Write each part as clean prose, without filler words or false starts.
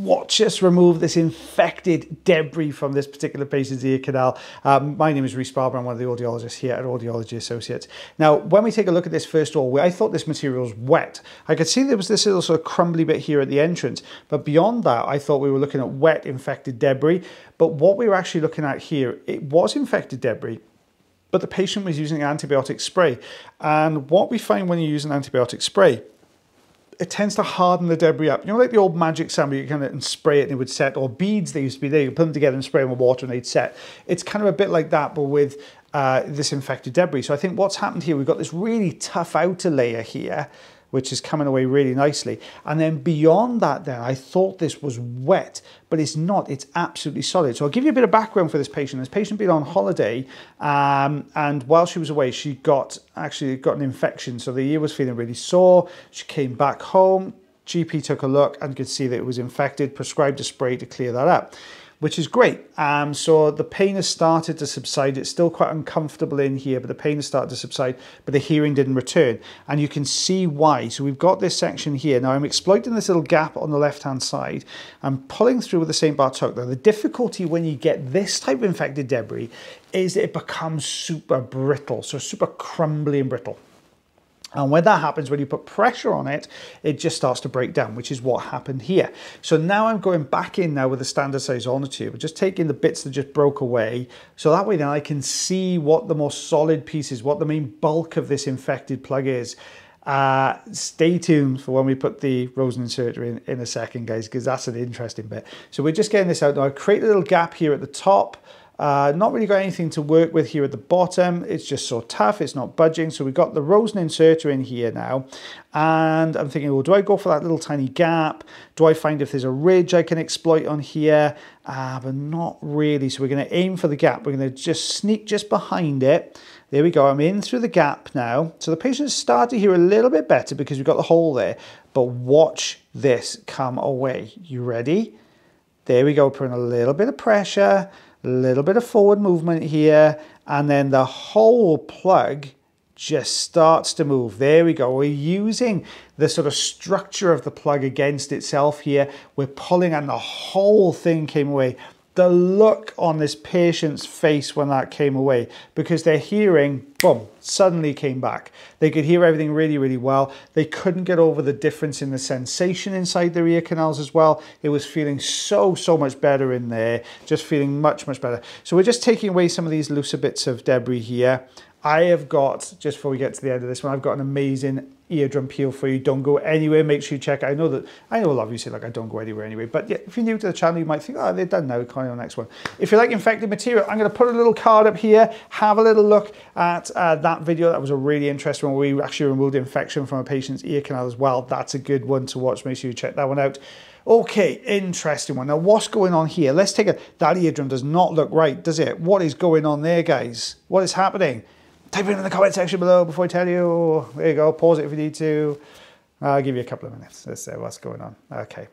watch us remove this infected debris from this particular patient's ear canal. My name is Rhys Barber. I'm one of the audiologists here at Audiology Associates. Now, when we take a look at this, first of all, I thought this material was wet. I could see there was this little sort of crumbly bit here at the entrance, but beyond that, I thought we were looking at wet infected debris. But what we were actually looking at here, it was infected debris, but the patient was using antibiotic spray. And what we find when you use an antibiotic spray, it tends to harden the debris up. You know, like the old magic sand where you kind of spray it and it would set, or beads, they used to be there, you put them together and spray them with water and they'd set. It's kind of a bit like that, but with this infected debris. So I think what's happened here, we've got this really tough outer layer here, which is coming away really nicely. And then beyond that then, I thought this was wet, but it's not, it's absolutely solid. So I'll give you a bit of background for this patient. This patient had been on holiday, and while she was away, she actually got an infection. So the ear was feeling really sore. She came back home, GP took a look and could see that it was infected, prescribed a spray to clear that up, which is great. So the pain has started to subside. It's still quite uncomfortable in here, but the pain has started to subside, but the hearing didn't return. And you can see why. So we've got this section here. Now I'm exploiting this little gap on the left-hand side. I'm pulling through with the St. Bart's hook. Now the difficulty when you get this type of infected debris is that it becomes super brittle, so super crumbly and brittle. And when that happens, when you put pressure on it, it just starts to break down, which is what happened here. So now I'm going back in now with a standard size Sonotube, just taking the bits that just broke away. So that way then I can see what the more solid piece is, what the main bulk of this infected plug is. Stay tuned for when we put the Rosen inserter in a second, guys, because that's an interesting bit. So we're just getting this out now. I create a little gap here at the top. Not really got anything to work with here at the bottom. It's just so tough, it's not budging. So we've got the Rosen inserter in here now. And I'm thinking, well, do I go for that little tiny gap? Do I find if there's a ridge I can exploit on here? But not really. So we're going to aim for the gap. We're going to just sneak just behind it. There we go. I'm in through the gap now. So the patient's starting to hear a little bit better because we've got the hole there. But watch this come away. You ready? There we go. Putting a little bit of pressure. A little bit of forward movement here, and then the whole plug just starts to move. There we go. We're using the sort of structure of the plug against itself here. We're pulling and the whole thing came away. The look on this patient's face when that came away, because their hearing, boom, suddenly came back. They could hear everything really, really well. They couldn't get over the difference in the sensation inside their ear canals as well. It was feeling so much better in there, just feeling much better. So we're just taking away some of these looser bits of debris here. I have got, just before we get to the end of this one, I've got an amazing eardrum peel for you. Don't go anywhere. Make sure you check it. I know a lot of you say, like, I don't go anywhere anyway. But yeah, if you're new to the channel, you might think, oh, they're done now. Kind of the next one. If you like infected material, I'm going to put a little card up here. Have a little look at that video. That was a really interesting one where we actually removed infection from a patient's ear canal as well. That's a good one to watch. Make sure you check that one out. Okay, interesting one. Now, what's going on here? Let's take that eardrum does not look right, does it? What is going on there, guys? What is happening? Type it in the comment section below before I tell you. There you go. Pause it if you need to. I'll give you a couple of minutes. Let's see what's going on. Okay.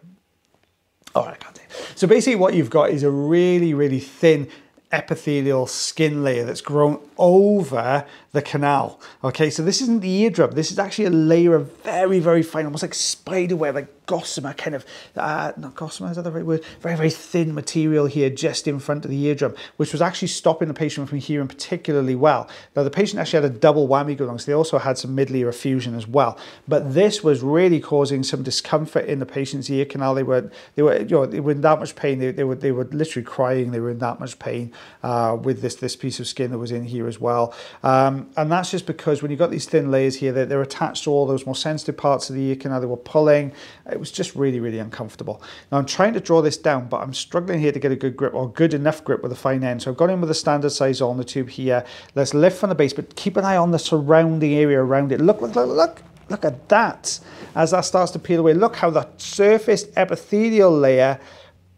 All right, I can't do it. So basically what you've got is a really thin epithelial skin layer that's grown over the canal. Okay, so this isn't the eardrum. This is actually a layer of very fine, almost like spider web, like gossamer kind of, not gossamer, is that the right word? Very thin material here just in front of the eardrum, which was actually stopping the patient from hearing particularly well. Now the patient actually had a double whammy going on, so they also had some mid-ear effusion as well. But this was really causing some discomfort in the patient's ear canal. They were in that much pain. They were literally crying. They were in that much pain with this piece of skin that was in here as well. And that's just because when you've got these thin layers here, they're attached to all those more sensitive parts of the ear canal. They were pulling. It was just really uncomfortable. Now I'm trying to draw this down, but I'm struggling here to get a good grip, or good enough grip with a fine end. So I've gone in with a standard size Sonotube here. Let's lift from the base, but keep an eye on the surrounding area around it. Look at that. As that starts to peel away, look how the surface epithelial layer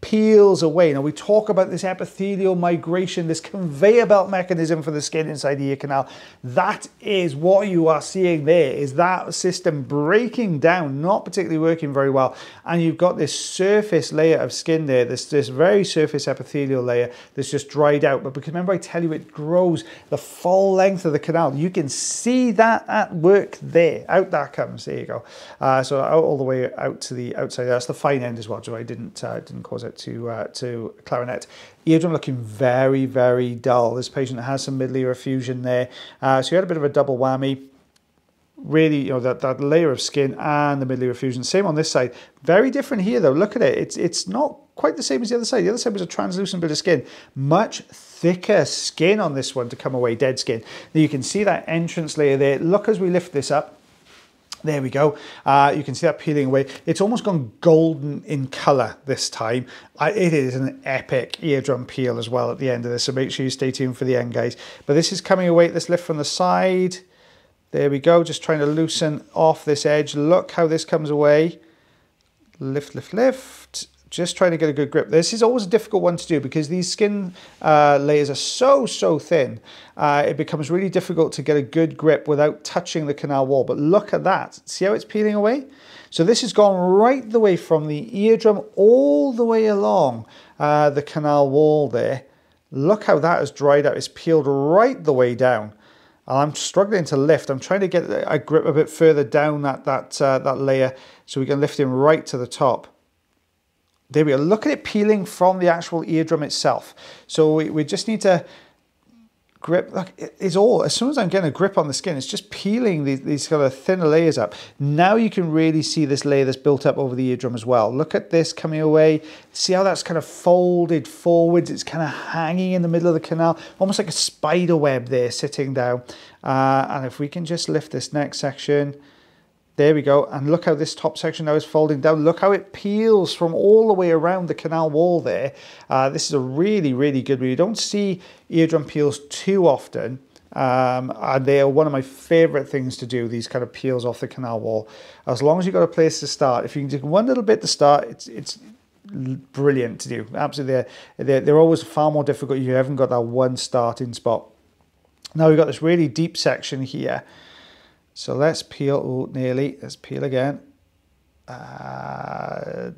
peels away. Now we talk about this epithelial migration, this conveyor belt mechanism for the skin inside the ear canal. That is what you are seeing there, is that system breaking down, not particularly working very well. And you've got this surface layer of skin there, this very surface epithelial layer that's just dried out. But because remember I tell you it grows the full length of the canal. You can see that at work there. Out that comes, there you go. So out all the way out to the outside. That's the fine end as well, so I didn't cause it to clarinet. Eardrum looking very, very dull. This patient has some mid-ear effusion there. So you had a bit of a double whammy. Really, you know, that layer of skin and the mid-ear effusion. Same on this side. Very different here though. Look at it. It's not quite the same as the other side. The other side was a translucent bit of skin. Much thicker skin on this one to come away, dead skin. Now you can see that entrance layer there. Look as we lift this up. There we go. You can see that peeling away. It's almost gone golden in color this time. It is an epic eardrum peel as well at the end of this, so make sure you stay tuned for the end, guys. But this is coming away. This lift from the side. There we go. Just trying to loosen off this edge. Look how this comes away. Lift, lift, lift. Just trying to get a good grip. This is always a difficult one to do because these skin layers are so thin. It becomes really difficult to get a good grip without touching the canal wall. But look at that. See how it's peeling away? So this has gone right the way from the eardrum all the way along the canal wall there. Look how that has dried out. It's peeled right the way down. I'm struggling to lift. I'm trying to get a grip a bit further down that layer so we can lift him right to the top. There we go. Look at it peeling from the actual eardrum itself. So we just need to grip. Look, it's all, as soon as I'm getting a grip on the skin, it's just peeling these kind of thinner layers up. Now you can really see this layer that's built up over the eardrum as well. Look at this coming away. See how that's kind of folded forwards. It's kind of hanging in the middle of the canal, almost like a spider web there sitting down. And if we can just lift this next section, there we go. And look how this top section now is folding down. Look how it peels from all the way around the canal wall there. This is a really, really good one. You don't see eardrum peels too often. And they are one of my favorite things to do, these kind of peels off the canal wall. As long as you've got a place to start. If you can do one little bit to start, it's brilliant to do. Absolutely. They're always far more difficult if you haven't got that one starting spot. Now we've got this really deep section here. So let's peel, oh, nearly, let's peel again.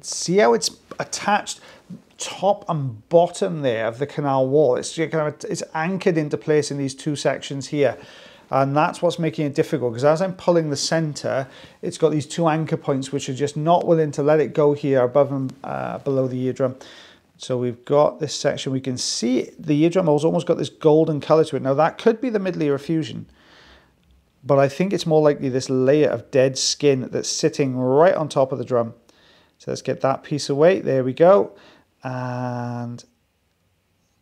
See how it's attached top and bottom there of the canal wall. It's kind of, it's anchored into place in these two sections here. And that's what's making it difficult, because as I'm pulling the center, it's got these two anchor points which are just not willing to let it go here above and below the eardrum. So we've got this section, we can see the eardrum has almost got this golden color to it. Now that could be the mid-ear effusion, but I think it's more likely this layer of dead skin that's sitting right on top of the drum. So let's get that piece away. There we go. And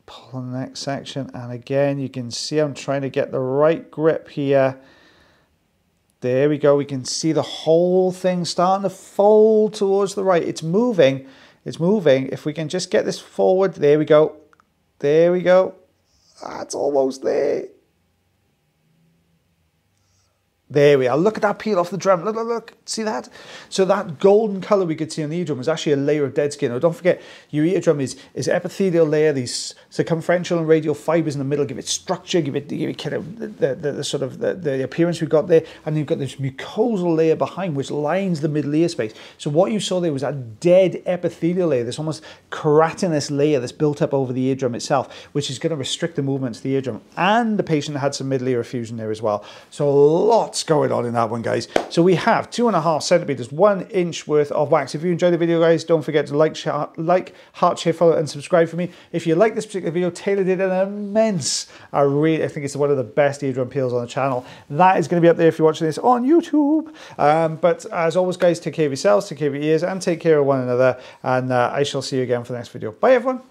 pull on the next section. And again, you can see I'm trying to get the right grip here. There we go. We can see the whole thing starting to fold towards the right. It's moving. It's moving. If we can just get this forward. There we go. There we go. It's almost there. There we are. Look at that peel off the drum. Look, look, look. See that? So that golden color we could see on the eardrum is actually a layer of dead skin. Now, don't forget, your eardrum is epithelial layer. These circumferential and radial fibers in the middle give it structure, give it kind of the sort of the appearance we've got there. And you've got this mucosal layer behind which lines the middle ear space. So what you saw there was that dead epithelial layer, this almost keratinous layer that's built up over the eardrum itself, which is going to restrict the movement of the eardrum. And the patient had some middle ear effusion there as well. So lots going on in that one, guys. So we have 2.5 centimeters, 1 inch worth of wax. If you enjoyed the video, guys, don't forget to like, heart, share, follow, and subscribe for me. If you like this particular video, Taylor did an immense, I think it's one of the best eardrum peels on the channel. That is going to be up there if you're watching this on YouTube. But as always, guys, take care of yourselves, take care of your ears, and take care of one another. And I shall see you again for the next video. Bye, everyone.